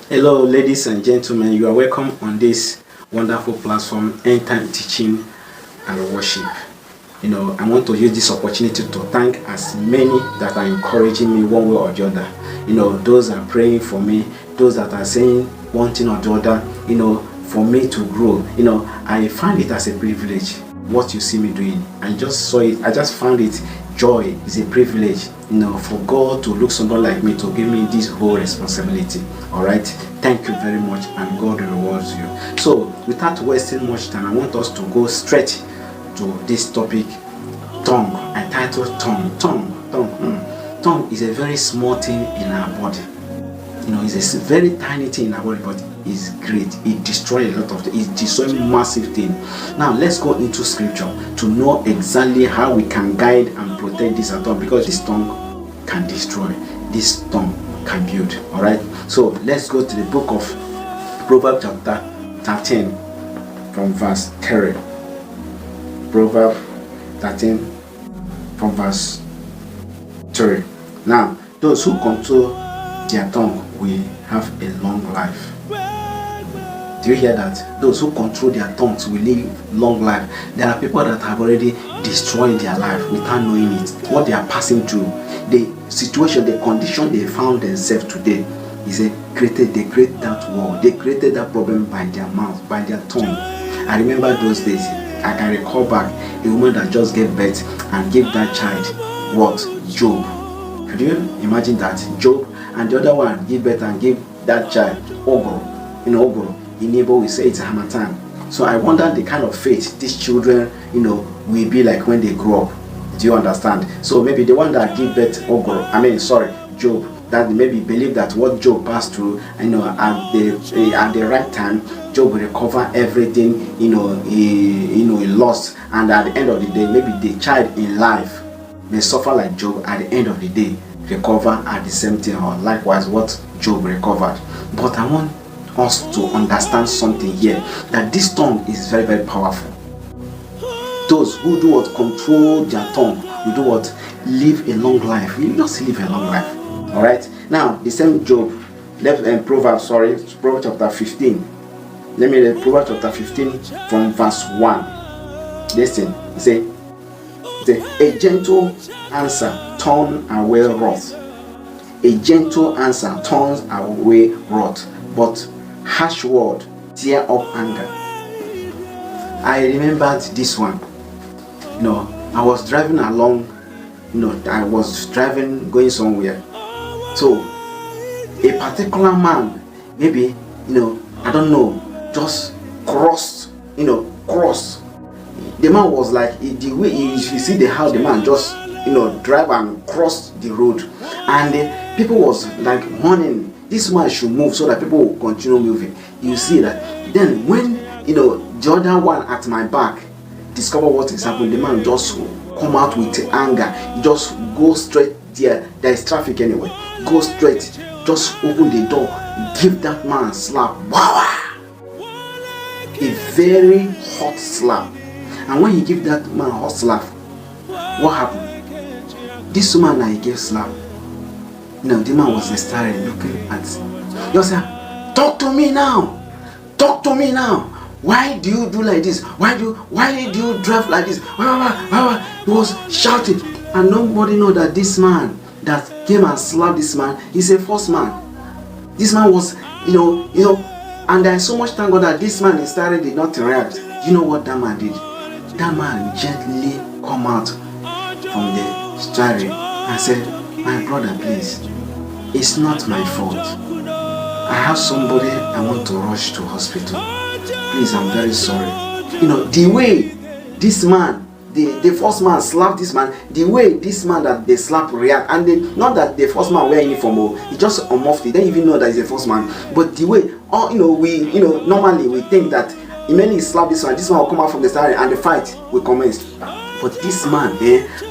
Hello, ladies and gentlemen. You are welcome on this wonderful platform, End Time Teaching and Worship. I want to use this opportunity to thank as many that are encouraging me one way or the other. Those are praying for me, those that are saying one thing or the other, for me to grow. I find it as a privilege what you see me doing. I just saw it, I just found it joy. Is a privilege, for God to look someone like me to give me this whole responsibility. All right, thank you very much, and God rewards you. So without wasting much time, I want us to go straight to this topic, tongue. I titled tongue is a very small thing in our body. It's a very tiny thing in our body, but it's great. It destroys a lot of things. It destroys massive thing. Now let's go into scripture to know exactly how we can guide and protect this at all, because this tongue can destroy, this tongue can build. All right, so let's go to the book of Proverbs chapter 13 from verse 3. Proverbs 13 from verse 3. Now, those who control their tongue will have a long life. Do you hear that? Those who control their tongues will live long life. There are people that have already destroyed their life without knowing it. What they are passing through, the situation, the condition they found themselves today, they created that war. They created that problem by their mouth, by their tongue. I remember those days. I can recall back a woman that just gave birth and gave that child what? Job. Could you imagine that? Job. And the other one give birth and give that child Ogoro. Ogoro. In Igbo we say it's Hamatan. So I wonder the kind of faith these children, will be like when they grow up. Do you understand? So maybe the one that give birth Job, that maybe believe that what Job passed through, at the right time, Job will recover everything, he lost, and at the end of the day, maybe the child in life may suffer like Job. At the end of the day, recover at the same thing, or likewise what Job recovered. But I want us to understand something here, that this tongue is very, very powerful. Those who do what? Control their tongue, will do what? Live a long life. You just live a long life. All right. Now the same Job, Proverbs chapter 15. Let me read Proverbs chapter 15 from verse 1. Listen, it say, a gentle answer turns away wrath. A gentle answer turns away wrath, but harsh word tear up anger. I remembered this one. I was driving along. I was driving, going somewhere. So a particular man, maybe, I don't know, just crossed. The man was like, the way you see how the man just, drive and cross the road, and people was like warning this man should move so that people will continue moving. You see that. Then when the other one at my back discover what is happening, the man just come out with anger. He just go straight there. There is traffic anyway. Go straight. Just open the door. Give that man a slap. Wow! A very hot slap. And when he give that man a hot slap, what happened? This woman that he gave slap, the man was staring, looking at. You say, talk to me now. Talk to me now. Why do you do like this? Why do you drive like this? He was shouting, and nobody know that this man that came and slapped this man is a false man. This man was, and there is so much thank God that this man instead did not react. You know what that man did? That man gently come out from the steering and said, my brother, please, it's not my fault. I have somebody I want to rush to hospital. Please, I'm very sorry. The way this man, the first man slapped this man, the way this man that they slap react, and not that the first man wear uniform, he just unmuffed it. They didn't even know that he's the first man. But the way, normally we think that immediately he slapped this man will come out from the side and the fight will commence. But this man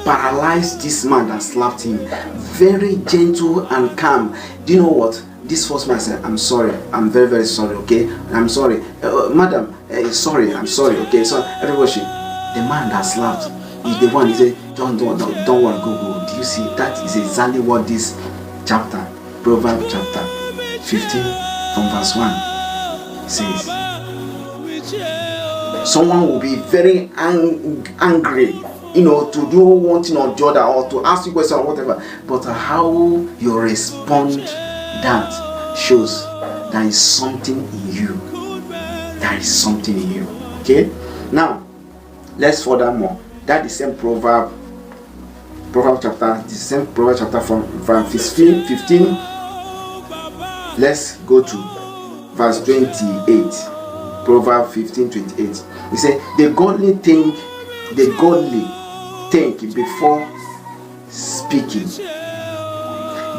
paralyzed this man that slapped him. Very gentle and calm. Do you know what? This first man said, I'm sorry. I'm very, very sorry, okay? I'm sorry. Madam, sorry, I'm sorry, okay? So everybody, the man that slapped is the one, he said, don't worry, go. Do you see? That is exactly what this chapter, Proverbs chapter 15 from verse 1. It says, someone will be very angry, to do one thing or the other, or to ask you questions or whatever. But how you respond, that shows there is something in you. There is something in you. Okay? Now, let's furthermore. That the same Proverbs chapter from 15. Let's go to verse 28. Proverbs 15:28. He said, the godly think before speaking.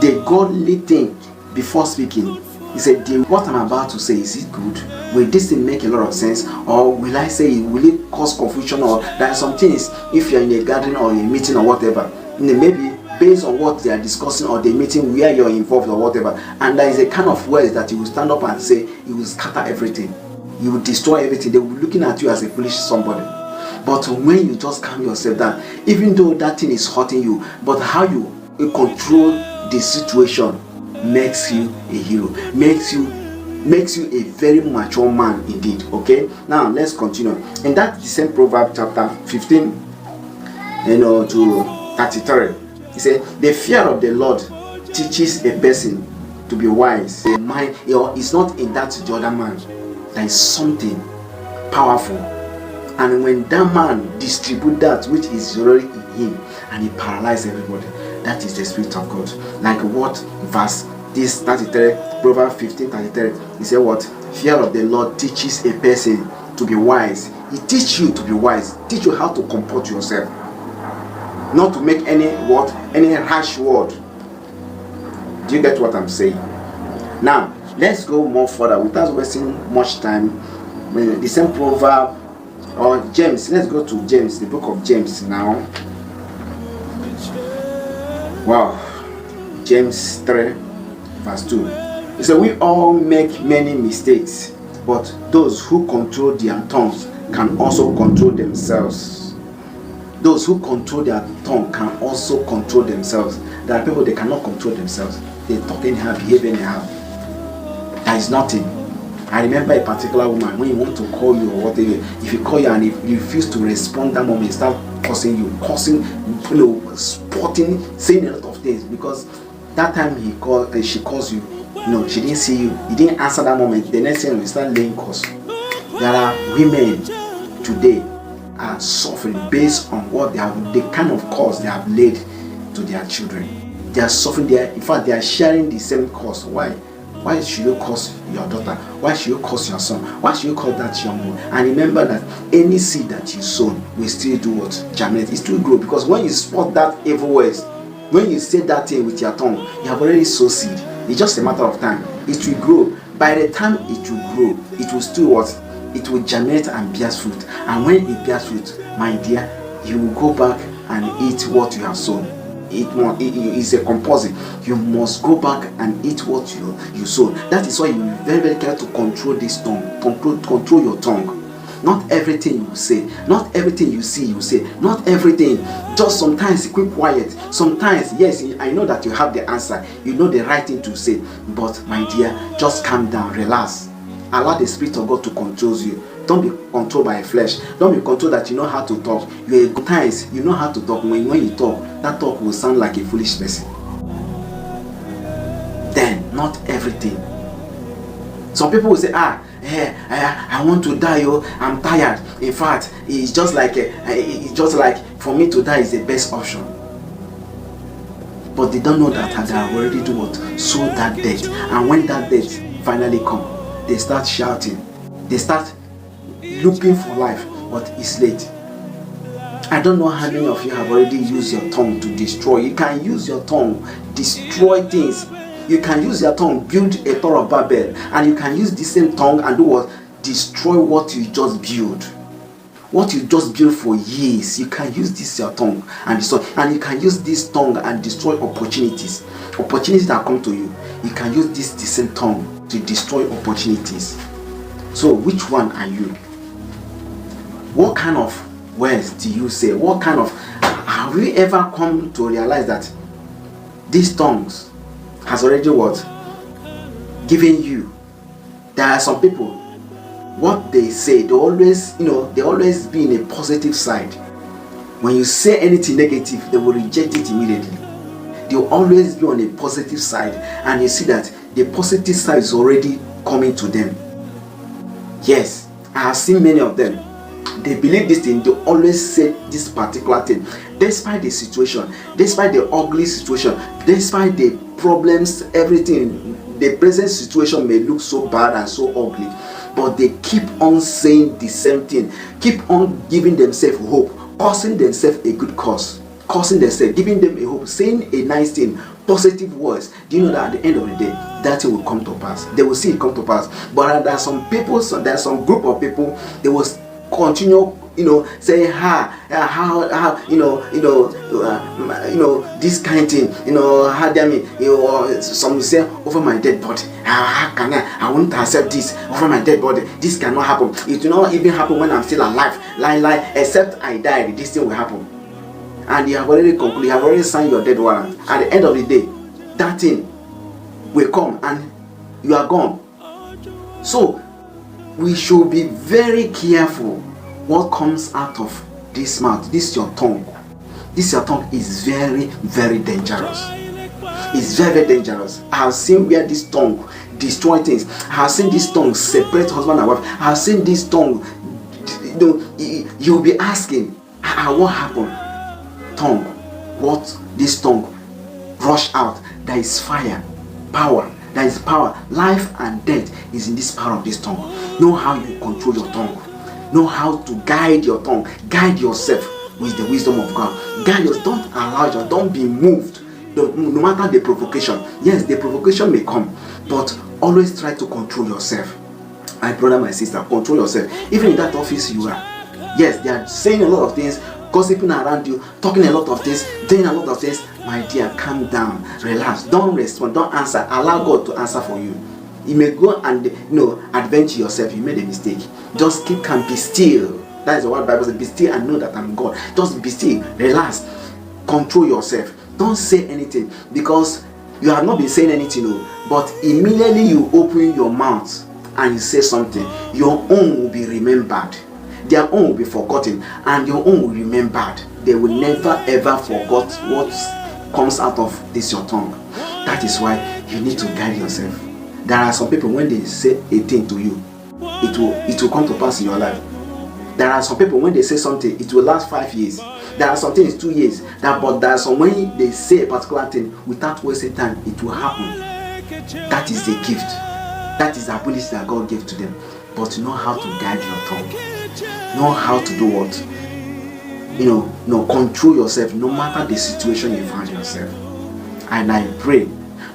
The godly think before speaking. He said, what I'm about to say, is it good? Will this thing make a lot of sense? Or will I say, will it cause confusion? Or there are some things, if you're in a gathering or a meeting or whatever, maybe based on what they are discussing or the meeting where you're involved or whatever, and there is a kind of words that you will stand up and say, you will scatter everything. You will destroy everything. They will be looking at you as a foolish somebody. But when you just calm yourself down, even though that thing is hurting you, but how you control the situation makes you a hero, makes you a very mature man indeed. Okay, now let's continue. In that the same Proverbs chapter 15, to 33, he said, the fear of the Lord teaches a person to be wise. The mind, it's not in that the other man. There is something powerful, and when that man distribute that which is already in him, and he paralyzes everybody, that is the Spirit of God. Like what verse this 33, Proverbs 15:33, he said, what? Fear of the Lord teaches a person to be wise. He teaches you to be wise, teach you how to comport yourself, not to make any rash word. Do you get what I'm saying? Now let's go more further without wasting much time. The same proverb or James. Let's go to James, the book of James now. Wow. James 3 verse 2. He said, we all make many mistakes, but those who control their tongues can also control themselves. Those who control their tongue can also control themselves. There are people, they cannot control themselves. They talk anyhow, behave anyhow. There is nothing. I remember a particular woman, when you want to call you or whatever, if you call you and if you refuse to respond that moment, start cursing, spotting, saying a lot of things, because that time she calls you, she didn't see you, you didn't answer that moment. The next thing you start laying curse. There are women today are suffering based on what they have, the kind of curse they have laid to their children. They are suffering. In fact, they are sharing the same curse. Why? Why should you curse your daughter? Why should you curse your son? Why should you curse that young boy? And remember that any seed that you sow will still do what? Germinate. It still grow, because when you spot that evil words, when you say that thing with your tongue, you have already sowed seed. It's just a matter of time. It will grow. By the time it will grow, it will still what? It will germinate and bear fruit. And when it bears fruit, my dear, you will go back and eat what you have sown. It is a composite. You must go back and eat what you sow. That is why you will be very, very careful to control this tongue. Control your tongue. Not everything you say, not everything you see, you say, not everything. Just sometimes keep quiet. Sometimes, yes, I know that you have the answer, you know the right thing to say, but my dear, just calm down, relax. Allow the Spirit of God to control you. Don't be controlled by flesh. Don't be controlled that you know how to talk. Sometimes you know how to talk. When you talk, that talk will sound like a foolish person. Then, not everything. Some people will say, I want to die, I'm tired. In fact, it's just like for me to die is the best option. But they don't know that they have already do what? Sow that death. And when that death finally comes, they start shouting. They start looking for life, but it's late. I don't know how many of you have already used your tongue to destroy. You can use your tongue, destroy things. You can use your tongue, build a Tower of Babel, and you can use the same tongue and do what? Destroy what you just built. What you just built for years. You can use this your tongue and destroy, and you can use this tongue and destroy opportunities. Opportunities that come to you. You can use this the same tongue to destroy opportunities. So which one are you? What kind of words do you say? What kind of, have you ever come to realize that these tongues has already what? Given you There are some people, what they say, they always be in a positive side. When you say anything negative, they will reject it immediately. They will always be on a positive side, and you see that the positive side is already coming to them. Yes, I have seen many of them. They believe this thing, they always say this particular thing. Despite the situation, despite the ugly situation, despite the problems, everything, the present situation may look so bad and so ugly, but they keep on saying the same thing, keep on giving themselves hope, causing themselves a good cause, causing themselves, giving them a hope, saying a nice thing, positive words. Do you know that at the end of the day, that thing will come to pass? They will see it come to pass. But there are some people, there's some group of people, they will continue, saying how this kind of thing, how damn it, some say over my dead body. How can I won't accept this over my dead body. This cannot happen. It will not even happen when I'm still alive. Lie, except I died, this thing will happen. And you have already concluded, you have already signed your death warrant. At the end of the day, that thing will come and you are gone. So we should be very careful what comes out of this mouth. This your tongue. This your tongue is very, very dangerous. It's very, very dangerous. I have seen where this tongue destroy things. I have seen this tongue separate husband and wife. I have seen this tongue, you'll be asking, what happened? Tongue, what this tongue rush out? There is fire, power. There is power. Life and death is in this power of this tongue. Know how you control your tongue. Know how to guide your tongue. Guide yourself with the wisdom of God. Guide yourself. Don't allow yourself. Don't be moved. No matter the provocation. Yes, the provocation may come, but always try to control yourself. My brother, my sister, control yourself. Even in that office you are. Yes, they are saying a lot of things, gossiping around you, talking a lot of things, doing a lot of things. My dear, calm down, relax, don't respond, don't answer. Allow God to answer for you. You may go and adventure yourself. You made a mistake. Just keep calm, be still. That is what the Bible says. Be still and know that I'm God. Just be still, relax, control yourself. Don't say anything, because you have not been saying anything, but immediately you open your mouth and you say something, your own will be remembered. Their own will be forgotten, and your own will be remembered. They will never ever forget what comes out of this your tongue. That is why you need to guide yourself. There are some people, when they say a thing to you, it will come to pass in your life. There are some people, when they say something, it will last 5 years. There are some things 2 years. But there are some, when they say a particular thing without wasting time, it will happen. That is the gift. That is the ability that God gave to them. But know how to guide your tongue. Know how to do what? Control yourself no matter the situation you find yourself. And I pray,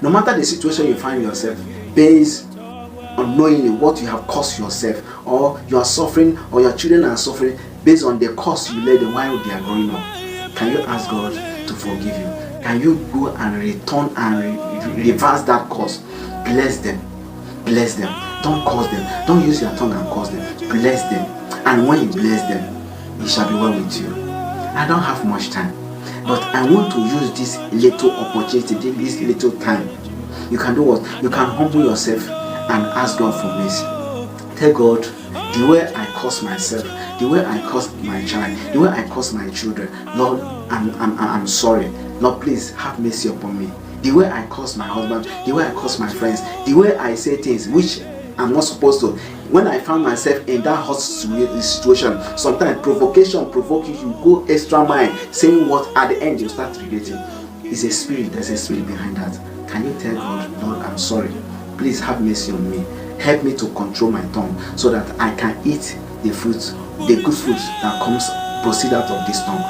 no matter the situation you find yourself, based on knowing what you have caused yourself, or you are suffering, or your children are suffering, based on the cause you led them while they are growing up, can you ask God to forgive you? Can you go and return and reverse that cause? Bless them. Bless them. Don't curse them. Don't use your tongue and curse them. Bless them. And when you bless them, it shall be well with you. I don't have much time, but I want to use this little opportunity, this little time. You can do what? You can humble yourself and ask God for mercy. Tell God, the way I curse myself, the way I curse my child, the way I curse my children, Lord, I'm sorry. Lord, please have mercy upon me. The way I curse my husband, the way I curse my friends, the way I say things which I'm not supposed to. When I found myself in that hot situation, sometimes provocation provoke you, you go extra mile, saying what at the end you start regretting. It's a spirit, there's a spirit behind that. Can you tell God, Lord, I'm sorry. Please have mercy on me. Help me to control my tongue so that I can eat the fruits, the good fruits that proceed out of this tongue.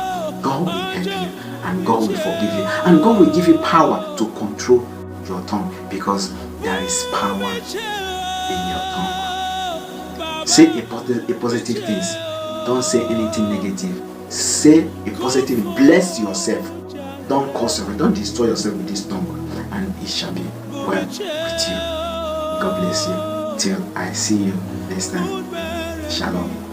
God will help you, and God will forgive you, and God will give you power to control your tongue, because there is power in your tongue. Say a positive things. Don't say anything negative. Say a positive. Bless yourself. Don't curse yourself. Don't destroy yourself with this tongue, and it shall be well with you. God bless you. Till I see you next time. Shalom.